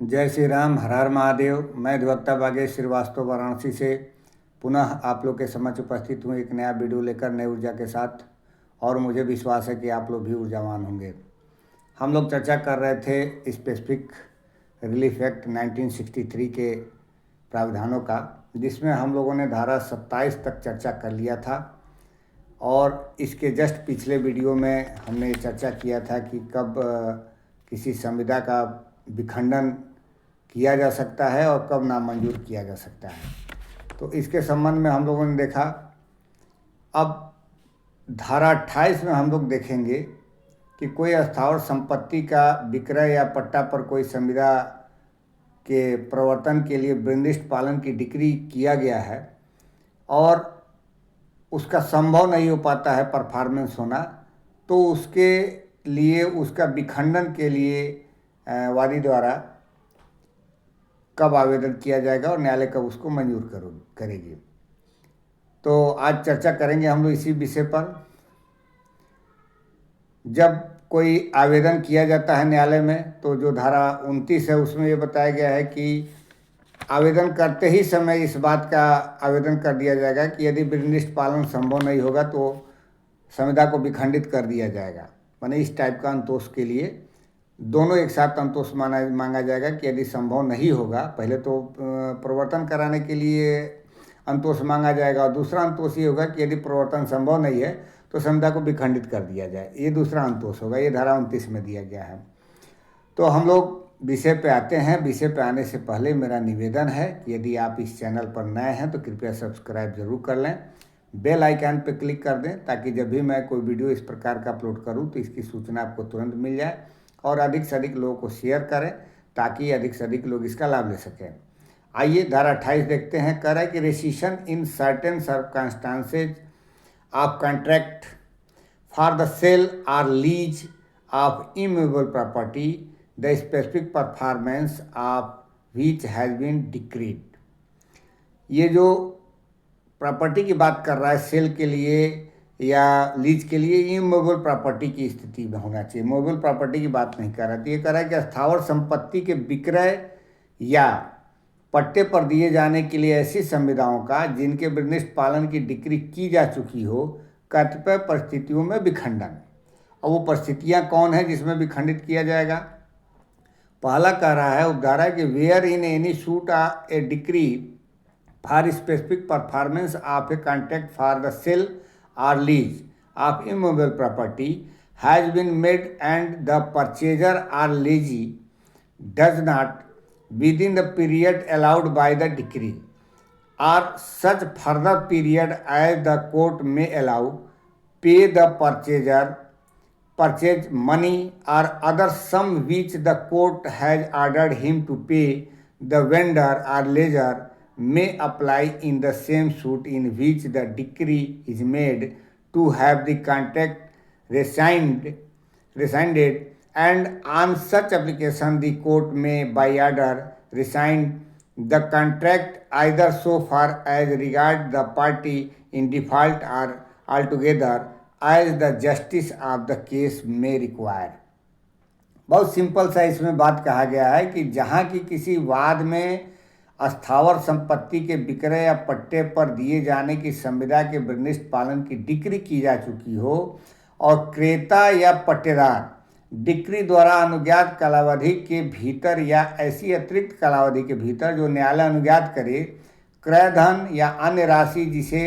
जय श्री राम, हर हर महादेव। मैं अधिवक्ता बागेश श्रीवास्तव वाराणसी से पुनः आप लोग के समक्ष उपस्थित हूँ एक नया वीडियो लेकर नई ऊर्जा के साथ। और मुझे विश्वास है कि आप लोग भी ऊर्जावान होंगे। हम लोग चर्चा कर रहे थे स्पेसिफिक रिलीफ एक्ट 1963 के प्रावधानों का, जिसमें हम लोगों ने धारा 27 तक चर्चा कर लिया था। और इसके जस्ट पिछले वीडियो में हमने ये चर्चा किया था कि कब किसी संविदा का विखंडन किया जा सकता है और कब नामंजूर किया जा सकता है। तो इसके संबंध में हम लोगों ने देखा। अब धारा 28 में हम लोग देखेंगे कि कोई स्थावर संपत्ति का विक्रय या पट्टा पर कोई संविदा के प्रवर्तन के लिए बंदिश पालन की डिक्री किया गया है और उसका संभव नहीं हो पाता है परफॉर्मेंस होना, तो उसके लिए उसका विखंडन के लिए वादी द्वारा कब आवेदन किया जाएगा और न्यायालय कब उसको मंजूर करेगी। तो आज चर्चा करेंगे हम लोग इसी विषय पर। जब कोई आवेदन किया जाता है न्यायालय में, तो जो धारा 29 है उसमें ये बताया गया है कि आवेदन करते ही समय इस बात का आवेदन कर दिया जाएगा कि यदि निर्दिष्ट पालन संभव नहीं होगा तो संविदा को विखंडित कर दिया जाएगा। माने इस टाइप का अंतोष के लिए दोनों एक साथ अंतोष मांगा जाएगा कि यदि संभव नहीं होगा, पहले तो प्रवर्तन कराने के लिए अंतोष मांगा जाएगा और दूसरा अंतोष ये होगा कि यदि प्रवर्तन संभव नहीं है तो संविदा को विखंडित कर दिया जाए। ये दूसरा अंतोष होगा। ये धारा 29 में दिया गया है। तो हम लोग विषय पे आते हैं। विषय पे आने से पहले मेरा निवेदन है कि यदि आप इस चैनल पर नए हैं तो कृपया सब्सक्राइब जरूर कर लें, बेल आइकन पे क्लिक कर दें ताकि जब भी मैं कोई वीडियो इस प्रकार का अपलोड करूं तो इसकी सूचना आपको तुरंत मिल जाए। और अधिक से अधिक लोगों को शेयर करें ताकि अधिक से अधिक लोग इसका लाभ ले सकें। आइए धारा 28 देखते हैं। कह रहा है कि rescission in certain circumstances of contract for the sale or lease of immovable property the specific performance of which has been decreed. ये जो प्रॉपर्टी की बात कर रहा है सेल के लिए या लीज के लिए, इमूवेबल प्रॉपर्टी की स्थिति में होना चाहिए। मूवेबल प्रॉपर्टी की बात नहीं कर रहा है। तो ये कह रहा है कि स्थावर संपत्ति के विक्रय या पट्टे पर दिए जाने के लिए ऐसी संविदाओं का जिनके निर्दिष्ट पालन की डिक्री की जा चुकी हो, कतिपय परिस्थितियों में विखंडन। और वो परिस्थितियाँ कौन है जिसमें विखंडित किया जाएगा? पहला कह रहा है, उपधारा कि where in any suit a decree for specific performance of a contract for the sale or lease of immovable property has been made and the purchaser or lessee does not within the period allowed by the decree or such further period as the court may allow pay the purchaser purchase money or other sum which the court has ordered him to pay. The vendor or lessor may apply in the same suit in which the decree is made to have the contract rescinded, and on such application the court may by order rescind the contract either so far as regard the party in default or altogether as the justice of the case may require। बहुत simple सा इसमें बात कहा गया है कि जहाँ की किसी वाद में स्थावर संपत्ति के विक्रय या पट्टे पर दिए जाने की संविदा के निर्दिष्ट पालन की डिक्री की जा चुकी हो और क्रेता या पट्टेदार डिक्री द्वारा अनुज्ञात कालावधि के भीतर या ऐसी अतिरिक्त कालावधि के भीतर जो न्यायालय अनुज्ञात करे क्रय धन या अन्य राशि जिसे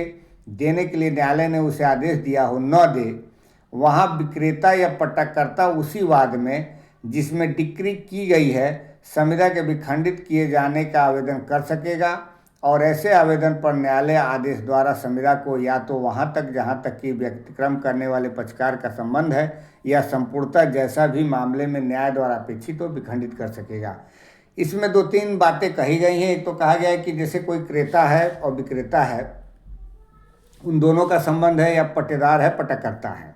देने के लिए न्यायालय ने उसे आदेश दिया हो न दे, वहाँ विक्रेता या पट्टाकर्ता उसी वाद में जिसमें डिक्री की गई है संविदा के विखंडित किए जाने का आवेदन कर सकेगा। और ऐसे आवेदन पर न्यायालय आदेश द्वारा संविदा को या तो वहां तक जहां तक कि व्यतिक्रम करने वाले पक्षकार का संबंध है या संपूर्णतः जैसा भी मामले में न्याय द्वारा अपेक्षित हो विखंडित कर सकेगा। इसमें दो तीन बातें कही गई हैं। एक तो कहा गया है कि जैसे कोई क्रेता है और विक्रेता है, उन दोनों का संबंध है, या पट्टेदार है पट्टाकर्ता है।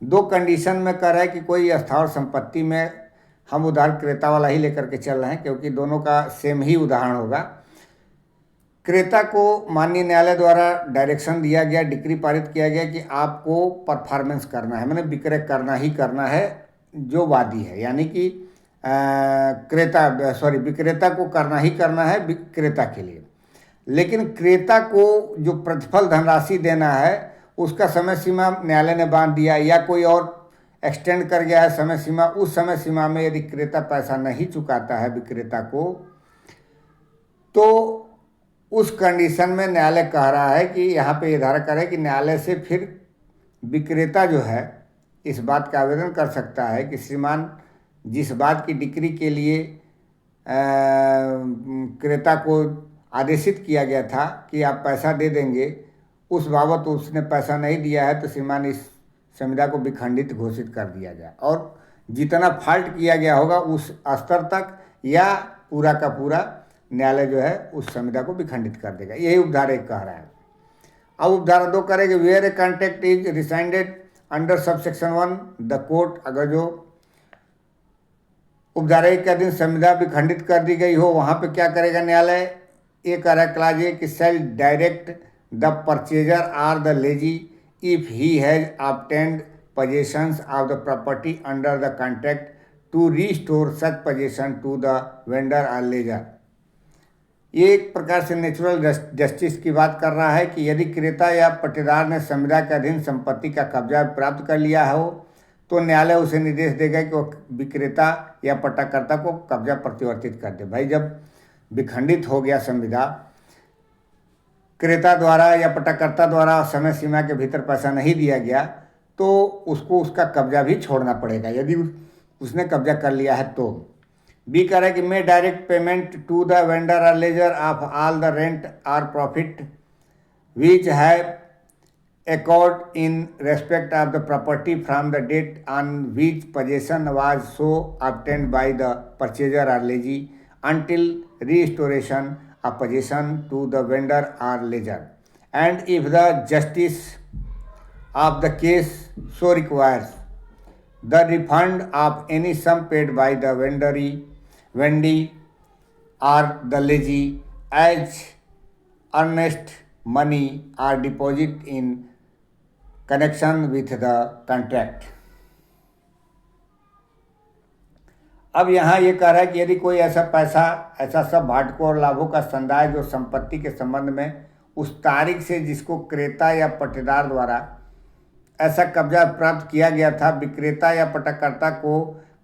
दो कंडीशन में कह रहा है कि कोई स्थावर संपत्ति में, हम उदाहरण क्रेता वाला ही लेकर के चल रहे हैं क्योंकि दोनों का सेम ही उदाहरण होगा। क्रेता को माननीय न्यायालय द्वारा डायरेक्शन दिया गया, डिक्री पारित किया गया कि आपको परफॉर्मेंस करना है, मैंने विक्रय करना ही करना है जो वादी है, यानी कि विक्रेता को करना ही करना है विक्रेता के लिए। लेकिन क्रेता को जो प्रतिफल धनराशि देना है उसका समय सीमा न्यायालय ने बांध दिया, या कोई और एक्सटेंड कर गया है समय सीमा। उस समय सीमा में यदि क्रेता पैसा नहीं चुकाता है विक्रेता को, तो उस कंडीशन में न्यायालय कह रहा है कि यहाँ पे ये धारा करे कि न्यायालय से फिर विक्रेता जो है इस बात का आवेदन कर सकता है कि श्रीमान जिस बात की डिक्री के लिए क्रेता को आदेशित किया गया था कि आप पैसा दे देंगे, उस बाबत उसने पैसा नहीं दिया है, तो श्रीमान इस संविदा को विखंडित घोषित कर दिया जाए और जितना फॉल्ट किया गया होगा उस स्तर तक या पूरा का पूरा न्यायालय जो है उस संविदा को विखंडित कर देगा। यही उपधारा 1 कह रहा है। अब उपधारा 2 करेंगे, where a contract is rescinded under subsection 1 the court, अगर जो उपधारा 1 के अधीन संविदा विखंडित कर दी गई हो वहाँ पे क्या करेगा न्यायालय। ये कह रहा है क्लास ए कि sale direct the purchaser or the lessee if he has obtained possessions of the property under the contract to restore such possession to the vendor or lessor। ये एक प्रकार से नेचुरल जस्टिस की बात कर रहा है कि यदि क्रेता या पट्टेदार ने संविदा के अधीन संपत्ति का कब्जा प्राप्त कर लिया हो तो न्यायालय उसे निर्देश देगा कि वो विक्रेता या पट्टाकर्ता को कब्जा प्रतिवर्तित कर दे। भाई जब विखंडित हो गया संविदा, क्रेता द्वारा या पट्टाकर्ता द्वारा समय सीमा के भीतर पैसा नहीं दिया गया, तो उसको उसका कब्जा भी छोड़ना पड़ेगा यदि उसने कब्जा कर लिया है तो। बी कह रहा है कि may direct payment to the vendor or lessor of all the rent or profit which have accrued in respect of the property from the date on which possession was so obtained by the purchaser or lessee until restoration of possession to the vendor or lessor, and if the justice of the case so requires, the refund of any sum paid by the vendee or the lessee as earnest money or deposit in connection with the contract। अब यहाँ ये कह रहा है कि यदि कोई ऐसा पैसा, ऐसा सब भाटकों और लाभों का संदाय जो संपत्ति के संबंध में उस तारीख से जिसको क्रेता या पट्टेदार द्वारा ऐसा कब्जा प्राप्त किया गया था, विक्रेता या पट्टाकर्ता को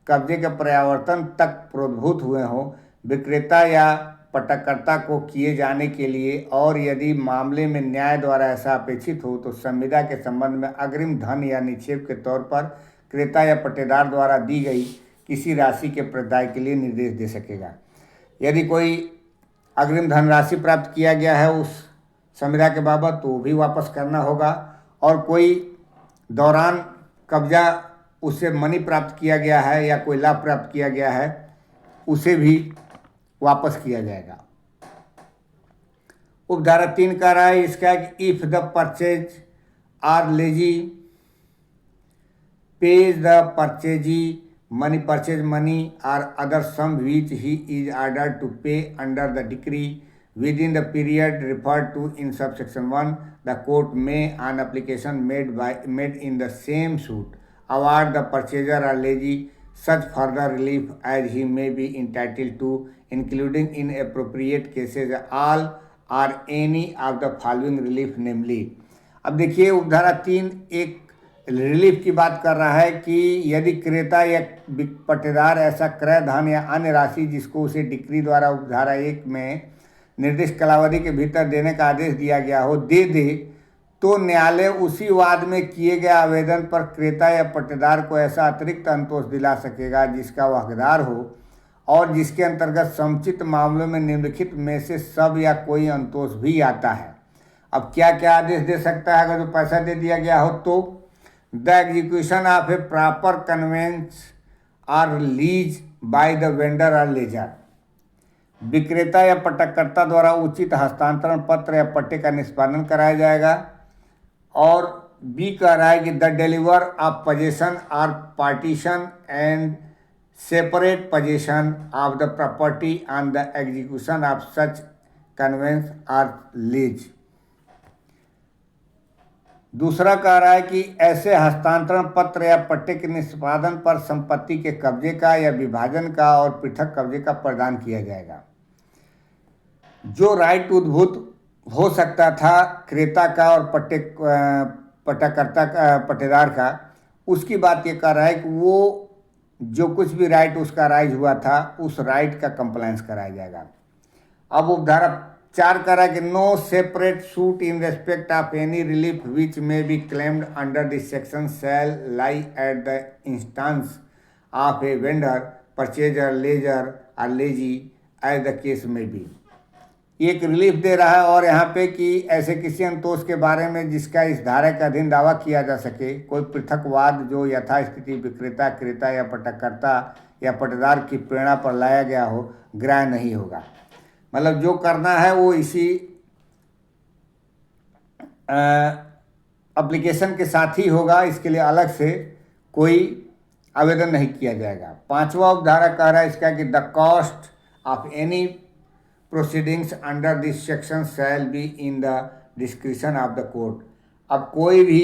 कब्जे के प्रत्यावर्तन तक प्रोद्भूत हुए हों, विक्रेता या पट्टाकर्ता को किए जाने के लिए, और यदि मामले में न्याय द्वारा ऐसा अपेक्षित हो तो संविदा के संबंध में अग्रिम धन या निक्षेप के तौर पर क्रेता या पट्टेदार द्वारा दी गई किसी राशि के प्रदाय के लिए निर्देश दे सकेगा। यदि कोई अग्रिम धनराशि प्राप्त किया गया है उस संविदा के बाबत तो वो भी वापस करना होगा, और कोई दौरान कब्जा उससे मनी प्राप्त किया गया है या कोई लाभ प्राप्त किया गया है उसे भी वापस किया जाएगा। उपधारा 3 कह रहा है इसका कि if the purchase or lessee pays the purchase money or other sum which he is ordered to pay under the decree within the period referred to in subsection 1, the court may, on application made in the same suit, award the purchaser or lessee such further relief as he may be entitled to, including in appropriate cases all or any of the following relief, namely। अब देखिए उपधारा 3 एक relief की बात कर रहा है कि यदि क्रेता या पट्टेदार ऐसा क्रय धन या अन्य राशि जिसको उसे डिक्री द्वारा उपधारा 1 में निर्दिष्ट कालावधि के भीतर देने का आदेश दिया गया हो दे दे, तो न्यायालय उसी वाद में किए गए आवेदन पर क्रेता या पट्टेदार को ऐसा अतिरिक्त अंतोष दिला सकेगा जिसका वह हकदार हो और जिसके अंतर्गत समुचित मामलों में निम्नलिखित में से सब या कोई अंतोष भी आता है। अब क्या क्या आदेश दे सकता है अगर जो पैसा दे दिया गया हो तो? The execution of a proper conveyance or lease by the vendor or lessor, विक्रेता या पट्टाकर्ता द्वारा उचित हस्तांतरण पत्र या पट्टे का निष्पादन कराया जाएगा। और बी कह रहा है कि the deliver of possession or partition and separate possession of the property on the execution of such conveyance or lease. दूसरा कह रहा है कि ऐसे हस्तांतरण पत्र या पट्टे के निष्पादन पर संपत्ति के कब्जे का या विभाजन का और पृथक कब्जे का प्रदान किया जाएगा। जो राइट उद्भूत हो सकता था क्रेता का और पट्टाकर्ता का, पट्टेदार का, उसकी बात ये कर रहा है कि वो जो कुछ भी राइट उसका राइज हुआ था उस राइट का कंप्लायंस कराया जाएगा। अब उपधारा 4 कह रहा है कि no separate suit in respect of any relief which may be claimed under this section shall lie at the instance of a vendor, purchaser, lessor or lessee as the case में be. एक relief दे रहा है और यहाँ पे कि ऐसे किसी अंतोष के बारे में जिसका इस धारा के अधीन दावा किया जा सके, कोई पृथकवाद जो यथास्थिति विक्रेता, क्रेता या पट्टाकर्ता या पट्टेदार की प्रेरणा पर लाया गया हो, ग्राह्य नहीं होगा। मतलब जो करना है वो इसी एप्लीकेशन के साथ ही होगा, इसके लिए अलग से कोई आवेदन नहीं किया जाएगा। 5वां उपधारा कह रहा है इसका कि the cost of any proceedings under this section shall be in the discretion of the court. अब कोई भी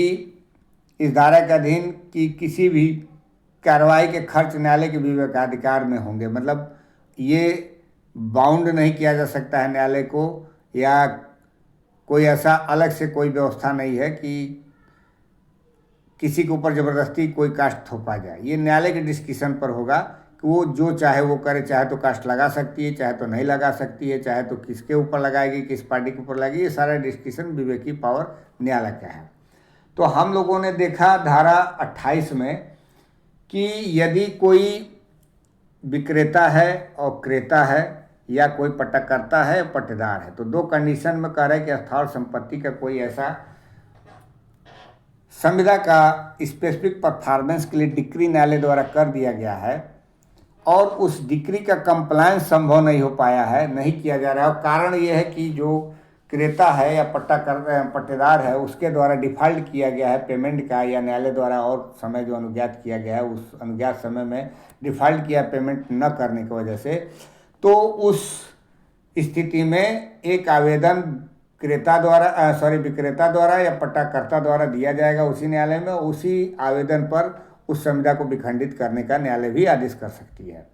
इस धारा के अधीन की किसी भी कार्रवाई के खर्च न्यायालय के विवेकाधिकार में होंगे। मतलब ये बाउंड नहीं किया जा सकता है न्यायालय को, या कोई ऐसा अलग से कोई व्यवस्था नहीं है कि किसी के ऊपर ज़बरदस्ती कोई कास्ट थोपा जाए। ये न्यायालय के डिस्क्रिशन पर होगा कि वो जो चाहे वो करे, चाहे तो कास्ट लगा सकती है, चाहे तो नहीं लगा सकती है, चाहे तो किसके ऊपर लगाएगी, किस पार्टी के ऊपर लगाएगी, ये सारा डिस्क्रिशन विवेकी पावर न्यायालय का है। तो हम लोगों ने देखा धारा 28 में कि यदि कोई विक्रेता है और क्रेता है या कोई पट्टाकर्ता है, पट्टेदार है, तो 2 कंडीशन में कह रहे हैं कि स्थावर संपत्ति का कोई ऐसा संविदा का स्पेसिफिक परफॉर्मेंस के लिए डिक्री न्यायालय द्वारा कर दिया गया है और उस डिक्री का कंप्लायंस संभव नहीं हो पाया है, नहीं किया जा रहा है। और कारण ये है कि जो क्रेता है या पट्टेदार है उसके द्वारा डिफ़ॉल्ट किया गया है पेमेंट का, या न्यायालय द्वारा और समय जो अनुज्ञात किया गया है उस अनुज्ञात समय में डिफ़ॉल्ट किया पेमेंट न करने की वजह से, तो उस स्थिति में एक आवेदन विक्रेता द्वारा या पट्टाकर्ता द्वारा दिया जाएगा उसी न्यायालय में। उसी आवेदन पर उस संविदा को विखंडित करने का न्यायालय भी आदेश कर सकती है।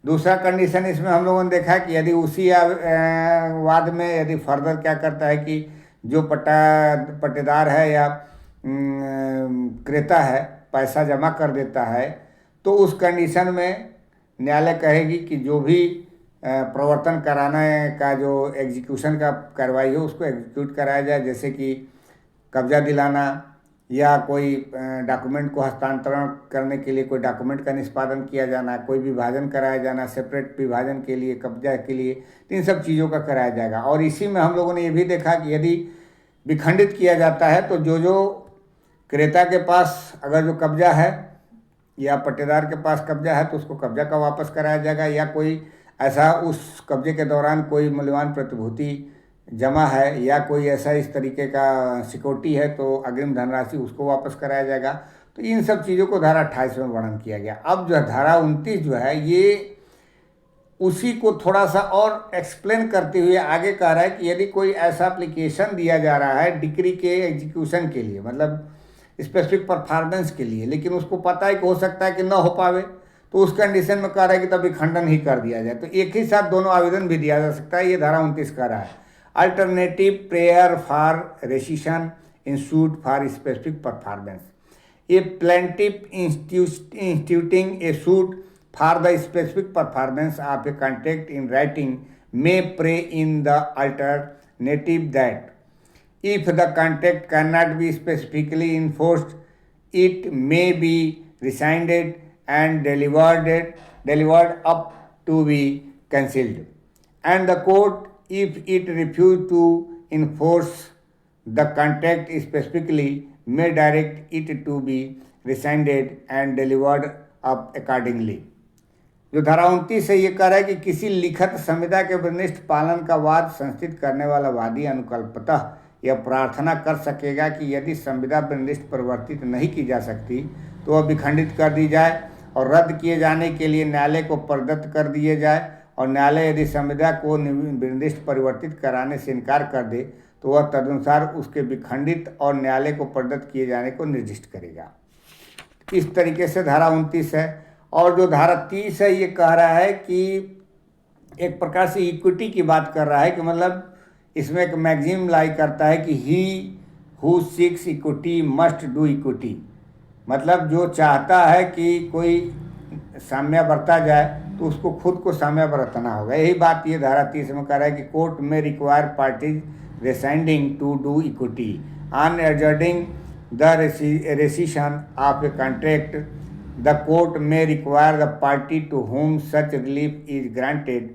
दूसरा कंडीशन इसमें हम लोगों ने देखा कि यदि उसी वाद में यदि फर्दर क्या करता है कि जो पट्टेदार है या क्रेता है पैसा जमा कर देता है, तो उस कंडीशन में न्यायालय कहेगी कि जो भी प्रवर्तन कराने का जो एग्जीक्यूशन का कार्रवाई हो उसको एग्जीक्यूट कराया जाए, जैसे कि कब्जा दिलाना या कोई डॉक्यूमेंट को हस्तांतरण करने के लिए कोई डॉक्यूमेंट का निष्पादन किया जाना, कोई विभाजन कराया जाना, सेपरेट विभाजन के लिए, कब्जा के लिए, तो इन सब चीज़ों का कराया जाएगा। और इसी में हम लोगों ने ये भी देखा कि यदि विखंडित किया जाता है तो जो क्रेता के पास अगर जो कब्जा है या पट्टेदार के पास कब्जा है तो उसको कब्जा का वापस कराया जाएगा, या कोई ऐसा उस कब्जे के दौरान कोई मूल्यवान प्रतिभूति जमा है या कोई ऐसा इस तरीके का सिक्योरिटी है तो अग्रिम धनराशि उसको वापस कराया जाएगा। तो इन सब चीज़ों को धारा 28 में वर्णन किया गया। अब जो धारा 29 जो है ये उसी को थोड़ा सा और एक्सप्लेन करते हुए आगे कह रहा है कि यदि कोई ऐसा एप्लीकेशन दिया जा रहा है डिक्री के एग्जीक्यूशन के लिए, मतलब स्पेसिफिक परफॉर्मेंस के लिए, लेकिन उसको पता है कि हो सकता है कि न हो पावे, तो उस कंडीशन में कह रहा है कि तभी खंडन ही कर दिया जाए। तो एक ही साथ दोनों आवेदन भी दिया जा सकता है, ये धारा 29 कह रहा है। Alternative prayer for rescission in suit for specific performance, A plaintiff instituting A suit for the specific performance of a contract in writing may pray in the alternative that if the contract cannot be specifically enforced, it may be rescinded and delivered up to be cancelled, and the court, if it refuse to enforce the contract specifically, may direct it to be rescinded and delivered up accordingly। जो धारा 29 से ये कह रहा है कि किसी लिखित संविदा के विनिष्ट पालन का वाद संस्थित करने वाला वादी अनुकल्पतः यह प्रार्थना कर सकेगा कि यदि संविदा विनिष्ट परिवर्तित नहीं की जा सकती तो वह विखंडित कर दी जाए और रद्द किए जाने के लिए न्यायालय को प्रदत्त कर दिए जाए, और न्यायालय यदि संविदा को निर्दिष्ट परिवर्तित कराने से इनकार कर दे तो वह तदनुसार उसके विखंडित और न्यायालय को प्रदत्त किए जाने को निर्दिष्ट करेगा। इस तरीके से धारा 29 है। और जो धारा 30 है ये कह रहा है कि एक प्रकार से इक्विटी की बात कर रहा है कि मतलब इसमें एक मैक्सिम लाई करता है कि he who seeks equity must do equity, मतलब जो चाहता है कि कोई साम्य बरता जाए तो उसको खुद को साम्य बरतना होगा। यही बात ये धारा 30 में कह रहा है कि court may require parties rescinding to do equity on adjudging the rescission of a contract the court may require the party to whom such relief is granted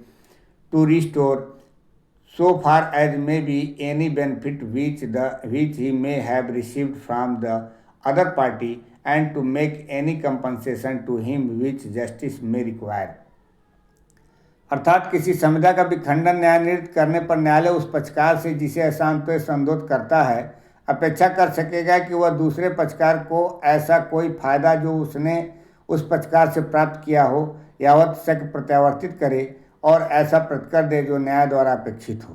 to restore so far as may be any benefit which he may have received from the other party and to make any compensation to him which justice may require। अर्थात किसी संविदा का विखंडन न्यायान्वित करने पर न्यायालय उस पक्षकार से जिसे असांतोष संरोध करता है अपेक्षा कर सकेगा कि वह दूसरे पक्षकार को ऐसा कोई फायदा जो उसने उस पक्षकार से प्राप्त किया हो यावत तक प्रत्यावर्तित करे और ऐसा प्रतिकर दे जो न्याय द्वारा अपेक्षित हो।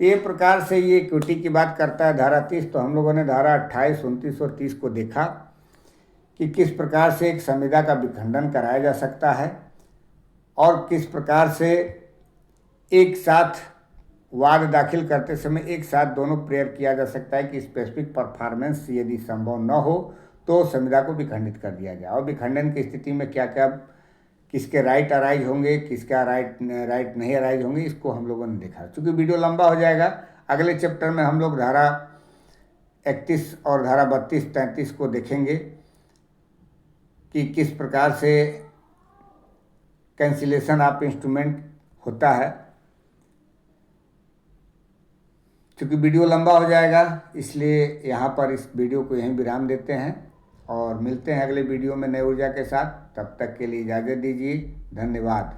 तो ये प्रकार से ये इक्विटी की बात करता है धारा 30। तो हम लोगों ने धारा 28, 29 और 30 को देखा कि किस प्रकार से एक संविदा का विखंडन कराया जा सकता है और किस प्रकार से एक साथ वाद दाखिल करते समय एक साथ दोनों प्रेयर किया जा सकता है कि स्पेसिफिक परफॉर्मेंस यदि संभव न हो तो संविदा को विखंडित कर दिया जाए। और विखंडन की स्थिति में क्या क्या किसके राइट अराइज होंगे, किसका राइट नहीं अराइज होंगे, इसको हम लोगों ने देखा। चूँकि वीडियो लंबा हो जाएगा, अगले चैप्टर में हम लोग धारा 31 और धारा 32, 33 को देखेंगे कि किस प्रकार से कैंसिलेशन ऑफ इंस्ट्रूमेंट होता है। चूँकि वीडियो लंबा हो जाएगा इसलिए यहाँ पर इस वीडियो को यहीं विराम देते हैं और मिलते हैं अगले वीडियो में नई ऊर्जा के साथ। तब तक के लिए इजाज़त दीजिए। धन्यवाद।